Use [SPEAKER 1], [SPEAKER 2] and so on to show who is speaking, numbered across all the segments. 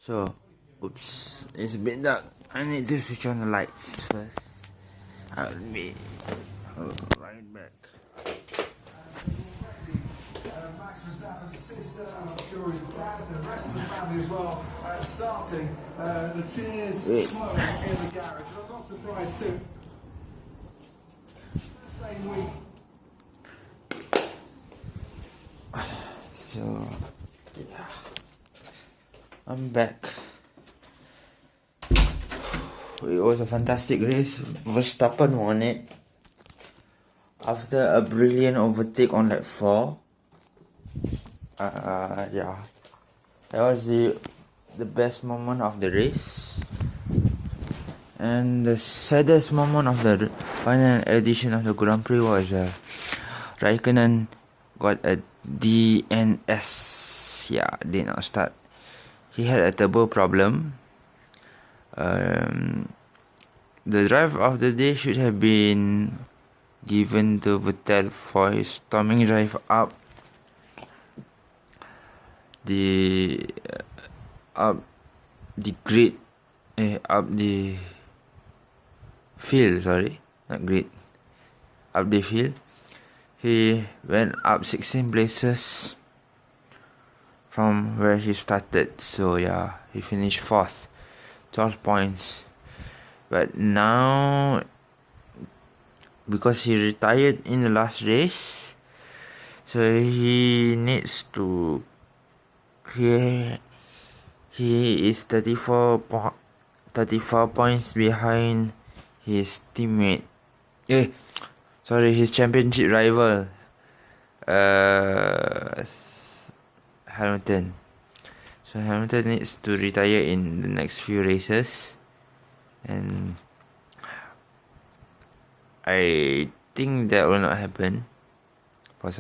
[SPEAKER 1] So, oops, it's a bit dark. I need to switch on the lights first. I'll be right back.
[SPEAKER 2] Max Verstappen's sister, and I'm sure his dad, and the rest of the family as well, starting the tears flowing in the garage. And I'm not surprised too. Same week.
[SPEAKER 1] So, yeah, I'm back. It was a fantastic race. Verstappen won it after a brilliant overtake on lap 4. Yeah, that was the best moment of the race. And the saddest moment of the final edition of the Grand Prix was Raikkonen got a DNS. Yeah, did not start. He had a turbo problem. The drive of the day should have been given to Vettel for his storming drive up the grid, up the field. Sorry, not grid. Up the field. He went up 16 places from where he started. So yeah, he finished 4th, 12 points. But now, because he retired in the last race, so he needs to. He is 34 points behind his teammate. His championship rival, Hamilton. So Hamilton needs to retire in the next few races, and I think that will not happen for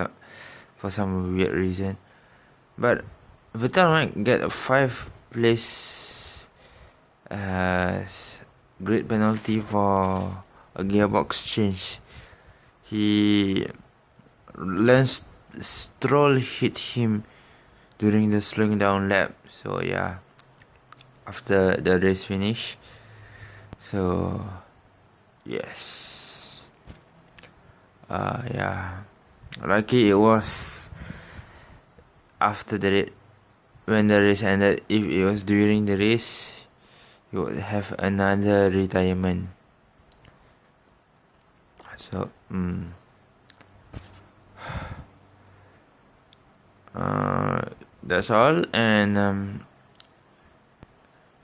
[SPEAKER 1] some weird reason. But Vettel might get a 5th place grid penalty for a gearbox change. Lance Stroll hit him during the slowing down lap. So yeah, after the race finish. So yes, yeah, lucky it was after when the race ended. If it was during the race, he would have another retirement. So that's all. And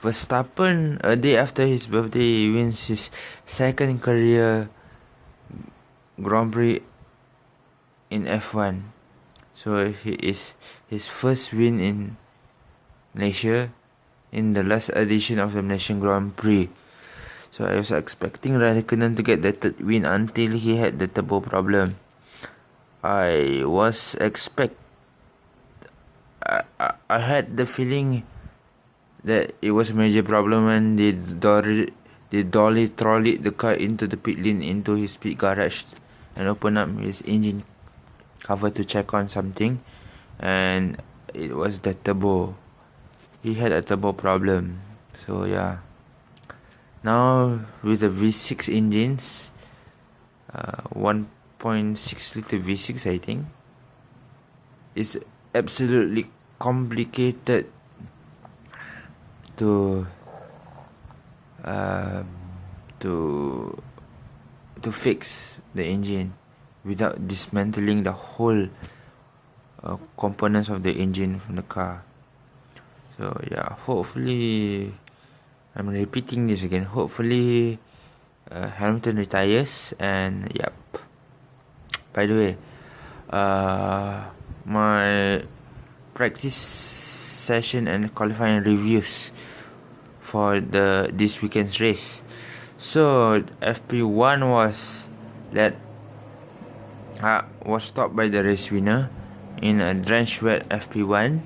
[SPEAKER 1] Verstappen, a day after his birthday, he wins his 2nd career Grand Prix in F1. So he is his first win in Malaysia in the last edition of the Malaysian Grand Prix. So I was expecting Raikkonen to get the 3rd win until he had the turbo problem. I had the feeling that it was a major problem when they dolly trolleyed the car into the pit lane, into his pit garage, and opened up his engine cover to check on something, and it was the turbo. He had a turbo problem. So yeah, now with the V6 engines, 1.6 liter V6, I think, it's absolutely complicated to fix the engine without dismantling the whole components of the engine from the car. So yeah, hopefully, I'm repeating this again, hopefully Hamilton retires. And yep, by the way, my practice session and qualifying reviews for this weekend's race. So FP1 was stopped by the race winner in a drenched wet FP1.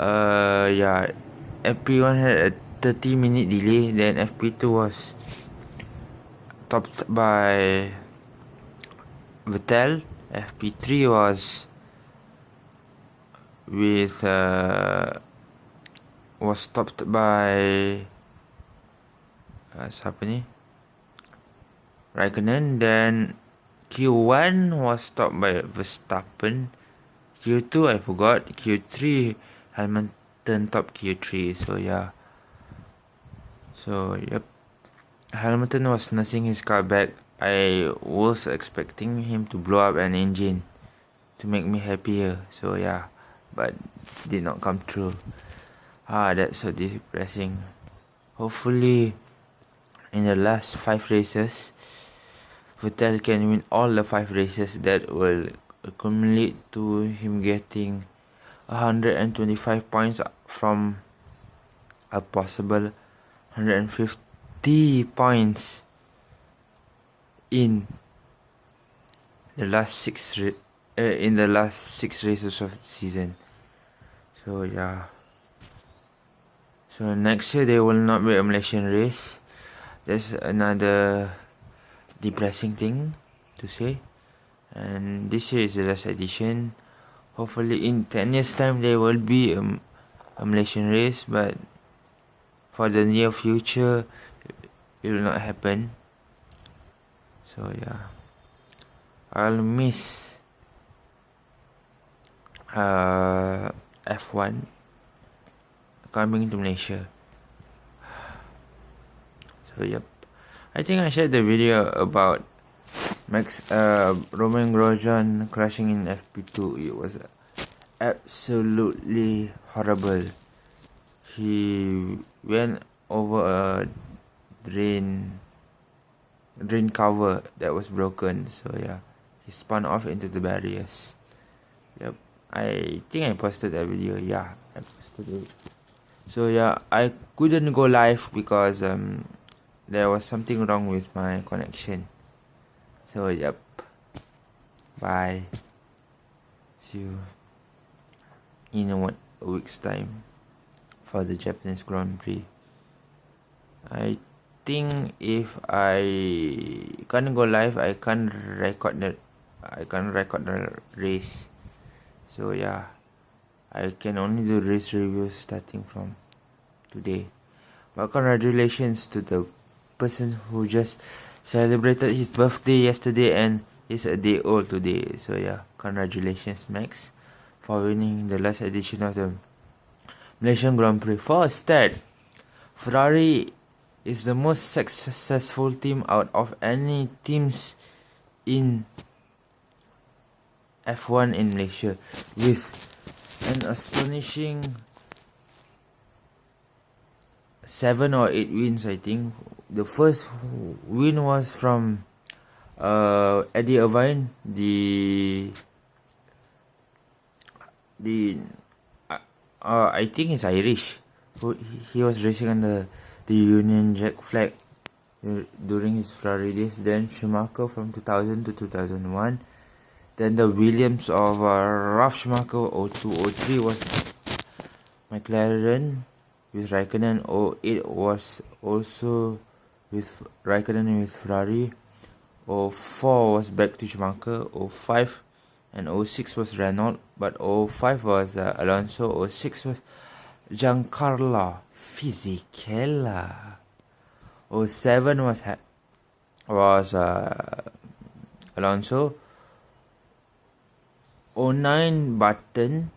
[SPEAKER 1] Yeah, FP1 had a 30-minute delay. Then FP2 was topped by Vettel. FP3 was with was stopped by siapa ni? Raikkonen. Then Q1 was stopped by Verstappen. Q2 I forgot. Q3 Hamilton top Q3. So yeah. So yep. Hamilton was nursing his car back. I was expecting him to blow up an engine to make me happier. So yeah, but did not come true. That's so depressing. Hopefully, in the last 5 races, Vettel can win all the 5 races. That will accumulate to him getting 125 points from a possible 150 points in the last 6 races of the season. So yeah. So next year there will not be a Malaysian race. That's another depressing thing to say. And this year is the last edition. Hopefully in 10 years time there will be a Malaysian race, but for the near future it will not happen. So yeah, I'll miss F1 coming to Malaysia. So yep, I think I shared the video about Romain Grosjean crashing in FP2. It was absolutely horrible. He went over a drain cover that was broken. So yeah, he spun off into the barriers. Yep, I think I posted that video. Yeah, I posted it. So yeah, I couldn't go live because there was something wrong with my connection. So yep, bye. See you in a week's time for the Japanese Grand Prix. I think if I can't go live, I can't record the race. So yeah, I can only do race reviews starting from today. But congratulations to the person who just celebrated his birthday yesterday and is a day old today. So yeah, congratulations Max for winning the last edition of the Malaysian Grand Prix. For a start, Ferrari is the most successful team out of any teams in F1 in Malaysia, with an astonishing 7 or 8 wins. I think the first win was from Eddie Irvine, I think he's Irish. He was racing under the Union Jack flag during his Ferrari days. Then Schumacher from 2000 to 2001. Then the Williams of Ralf Schumacher 0203 was McLaren with Raikkonen. 08 was also with Raikkonen with Ferrari. 04 was back to Schumacher. 05 and 06 was Renault, but 05 was Alonso. 06 was Giancarlo Fisichella. 07 was Alonso. 09 Button.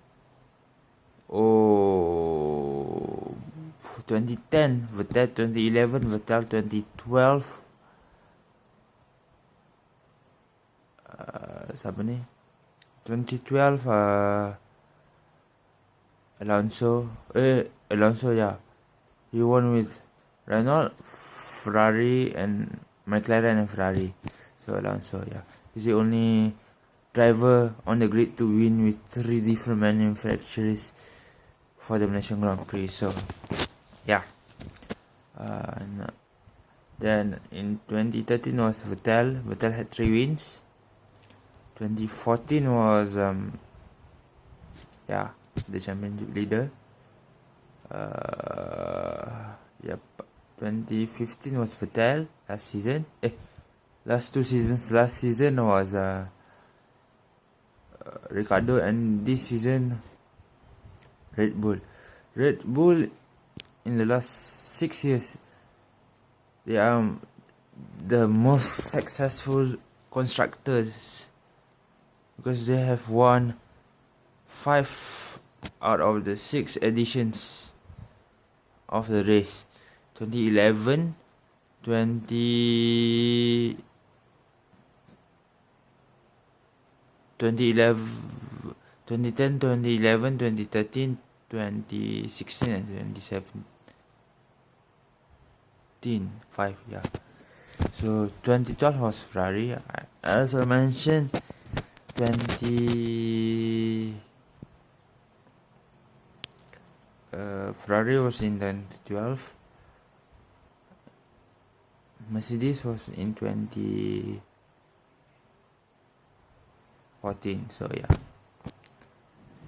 [SPEAKER 1] 2010 Vettel. 2011 Vettel. 2012 siapa ni? 2012 Alonso, yeah. He won with Renault, Ferrari and McLaren and Ferrari. So Alonso, yeah. He's the only driver on the grid to win with 3 different manufacturers for the Malaysian Grand Prix. So yeah. Then in 2013 was Vettel. Vettel had 3 wins. 2014 was the championship leader. 2015 was Vettel last season. Last 2 seasons. Last season was Ricardo, and this season Red Bull. in the last 6 years, they are the most successful constructors because they have won 5 out of the 6 editions of the race. 2011, 2011, 2010, 2011, 2013, 2016 and 2017. 5, yeah. So 2012 was Ferrari. I also mentioned 20 Ferrari was in 2012. Mercedes was in 2014. So yeah.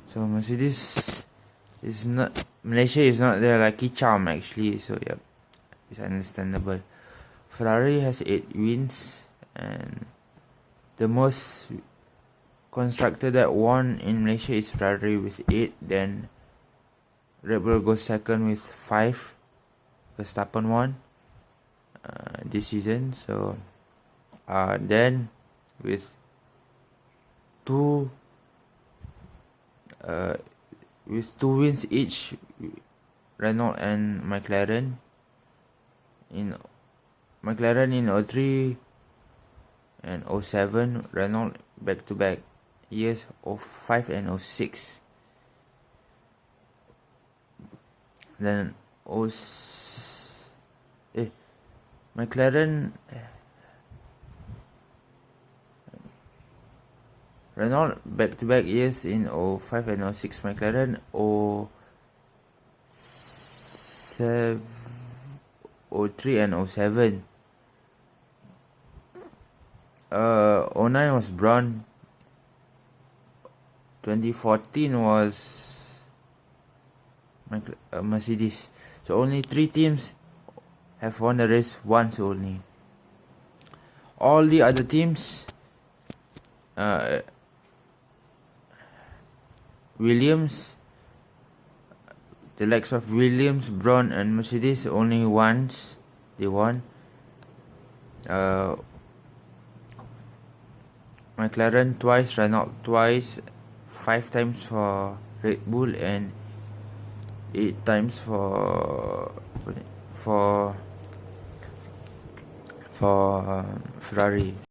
[SPEAKER 1] So Mercedes is not, Malaysia is not their lucky charm actually. So yeah, it's understandable. Ferrari has 8 wins, and the most constructor that won in Malaysia is Ferrari with 8. Then Red Bull goes second with 5. Verstappen won this season. So then with 2 wins each, Renault and McLaren in 03 and 07, Renault back to back years, 05 and 06. Then McLaren, Renault back to back years in 05 and 06, McLaren 03 and 07. 09 was Brown. 2014 was Mercedes. So only 3 teams have won the race once only. All the other teams, Williams, the likes of Williams, Brown and Mercedes, only once they won. McLaren twice, Renault twice, 5 times for Red Bull and 8 times for Ferrari.